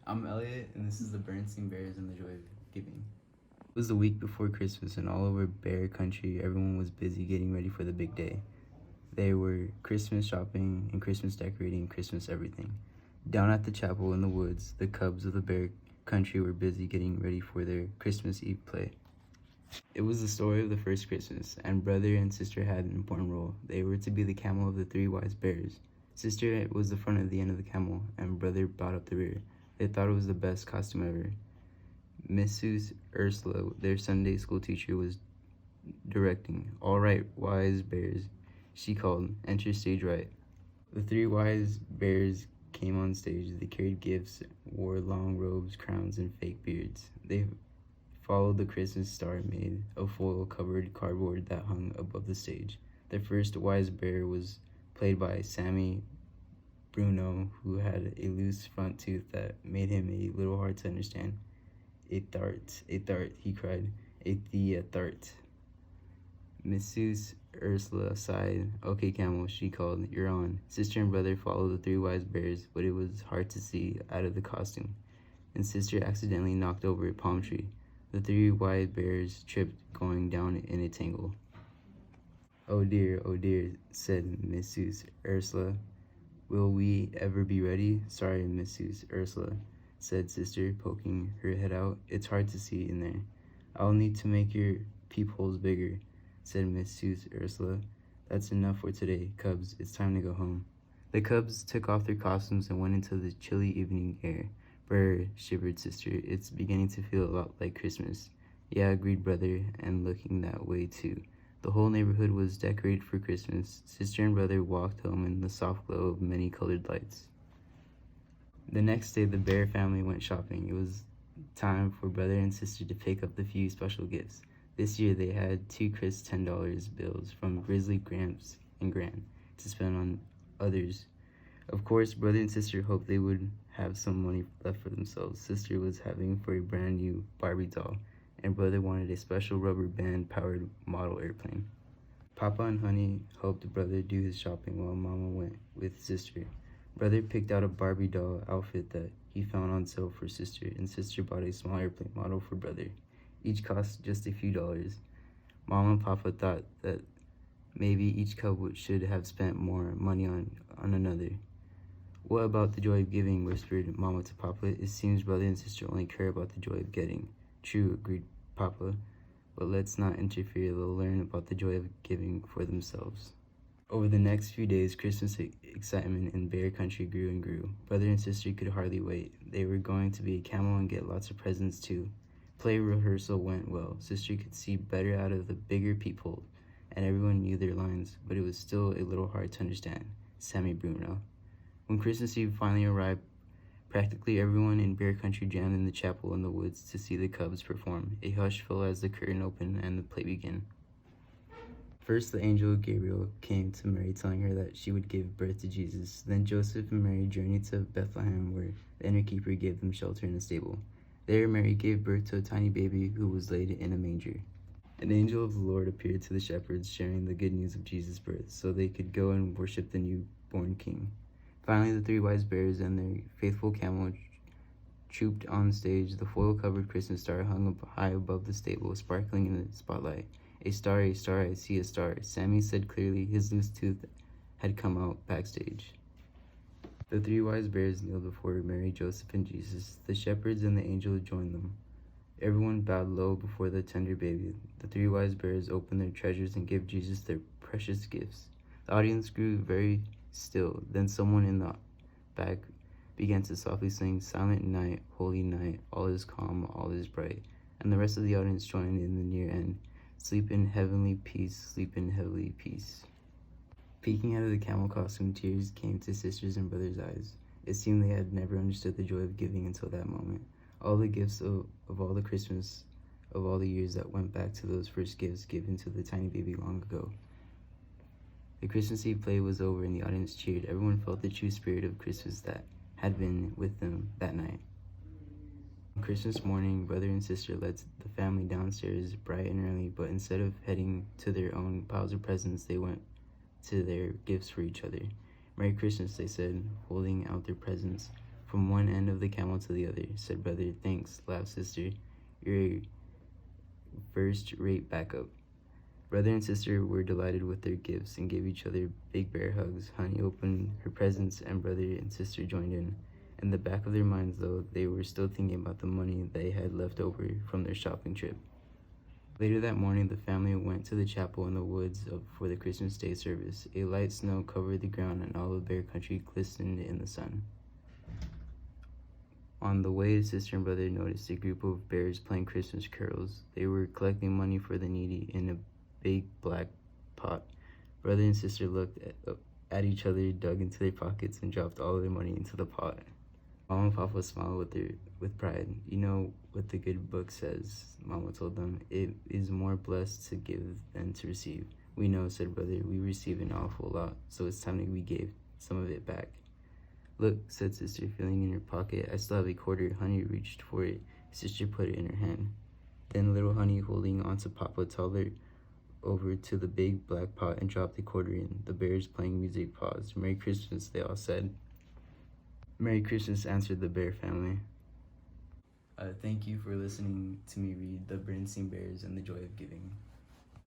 I'm Elliot, and this is the Berenstain Bears and the Joy of Giving. It was the week before Christmas, and all over Bear Country, everyone was busy getting ready for the big day. They were Christmas shopping and Christmas decorating and Christmas everything. Down at the chapel in the woods, the cubs of the Bear Country were busy getting ready for their Christmas Eve play. It was the story of the first Christmas, and brother and sister had an important role. They were to be the camel of the three wise bears. Sister was the front of the end of the camel, and brother brought up the rear. They thought it was the best costume ever. Mrs. Ursula, their Sunday school teacher, was directing. "All right, wise bears," she called. "Enter stage right." The three wise bears came on stage. They carried gifts, wore long robes, crowns, and fake beards. They followed the Christmas star made of foil-covered cardboard that hung above the stage. The first wise bear was played by Sammy Bruno, who had a loose front tooth that made him a little hard to understand. A thart," he cried. A thart." Mrs. Ursula sighed. "Okay, Camel," she called. "You're on." Sister and brother followed the three wise bears, but it was hard to see out of the costume, and sister accidentally knocked over a palm tree. The three wise bears tripped, going down in a tangle. Oh dear," said Mrs. Ursula. "Will we ever be ready?" "Sorry, Mrs. Ursula," said sister, poking her head out. "It's hard to see in there." "I'll need to make your peepholes bigger," said Mrs. Ursula. "That's enough for today, cubs. It's time to go home." The cubs took off their costumes and went into the chilly evening air. "Brr," shivered sister. "It's beginning to feel a lot like Christmas." "Yeah," agreed brother, and looking that way too. The whole neighborhood was decorated for Christmas. Sister and brother walked home in the soft glow of many colored lights. The next day, the Bear family went shopping. It was time for brother and sister to pick up the few special gifts. This year, they had two crisp $10 bills from Grizzly, Gramps, and Gran to spend on others. Of course, brother and sister hoped they would have some money left for themselves. Sister was having for a brand new Barbie doll, and brother wanted a special rubber band powered model airplane. Papa and Honey helped brother do his shopping while Mama went with sister. Brother picked out a Barbie doll outfit that he found on sale for sister, and sister bought a small airplane model for brother. Each cost just a few dollars. Mama and Papa thought that maybe each couple should have spent more money on another. "What about the joy of giving?" whispered Mama to Papa. "It seems brother and sister only care about the joy of getting." "True," agreed Papa, "but let's not interfere. They'll learn about the joy of giving for themselves." Over the next few days, Christmas excitement in Bear Country grew and grew. Brother and sister could hardly wait. They were going to be a camel and get lots of presents too. Play rehearsal went well. Sister could see better out of the bigger peephole, and everyone knew their lines, but it was still a little hard to understand. Sammy Bruno. When Christmas Eve finally arrived, practically everyone in Bear Country jammed in the chapel in the woods to see the cubs perform. A hush fell as the curtain opened and the play began. First, the angel Gabriel came to Mary, telling her that she would give birth to Jesus. Then Joseph and Mary journeyed to Bethlehem, where the innkeeper gave them shelter in a stable. There, Mary gave birth to a tiny baby who was laid in a manger. An angel of the Lord appeared to the shepherds, sharing the good news of Jesus' birth, so they could go and worship the newborn king. Finally, the three wise bears and their faithful camel trooped on stage. The foil-covered Christmas star hung up high above the stable, sparkling in the spotlight. A star, I see a star," Sammy said clearly. His loose tooth had come out backstage. The three wise bears kneeled before Mary, Joseph, and Jesus. The shepherds and the angel joined them. Everyone bowed low before the tender baby. The three wise bears opened their treasures and gave Jesus their precious gifts. The audience grew very still. Then someone in the back began to softly sing, "Silent night, holy night, all is calm, all is bright," and the rest of the audience joined in the near end. "Sleep in heavenly peace, sleep in heavenly peace." Peeking out of the camel costume, tears came to sisters and brothers' eyes. It seemed they had never understood the joy of giving until that moment. All the gifts of all the Christmas of all the years that went back to those first gifts given to the tiny baby long ago. The Christmas Eve play was over and the audience cheered. Everyone felt the true spirit of Christmas that had been with them that night. On Christmas morning, brother and sister led the family downstairs bright and early, but instead of heading to their own piles of presents, they went to their gifts for each other. "Merry Christmas," they said, holding out their presents. from one end of the camel to the other, said brother. Thanks, laughed sister. You're a first-rate backup. Brother and sister were delighted with their gifts and gave each other big bear hugs. Honey opened her presents and brother and sister joined in. In the back of their minds, though, they were still thinking about the money they had left over from their shopping trip. Later that morning, the family went to the chapel in the woods for the Christmas Day service. A light snow covered the ground and all of Bear Country glistened in the sun. On the way, sister and brother noticed a group of bears playing Christmas carols. They were collecting money for the needy in a big black pot. Brother and sister looked at each other, dug into their pockets, and dropped all of their money into the pot. Mama and Papa smiled with pride. You know what the good book says, Mama told them. It is more blessed to give than to receive. We know, said brother. We receive an awful lot, so it's time that we gave some of it back. Look, said sister, feeling in her pocket. I still have a quarter. Honey reached for it. Sister put it in her hand. Then little Honey, holding onto Papa, toddled over to the big black pot and dropped the quarter in. The bears playing music paused. Merry Christmas, they all said. Merry Christmas, answered the bear family. Thank you for listening to me read The Berenstain Bears and the Joy of Giving.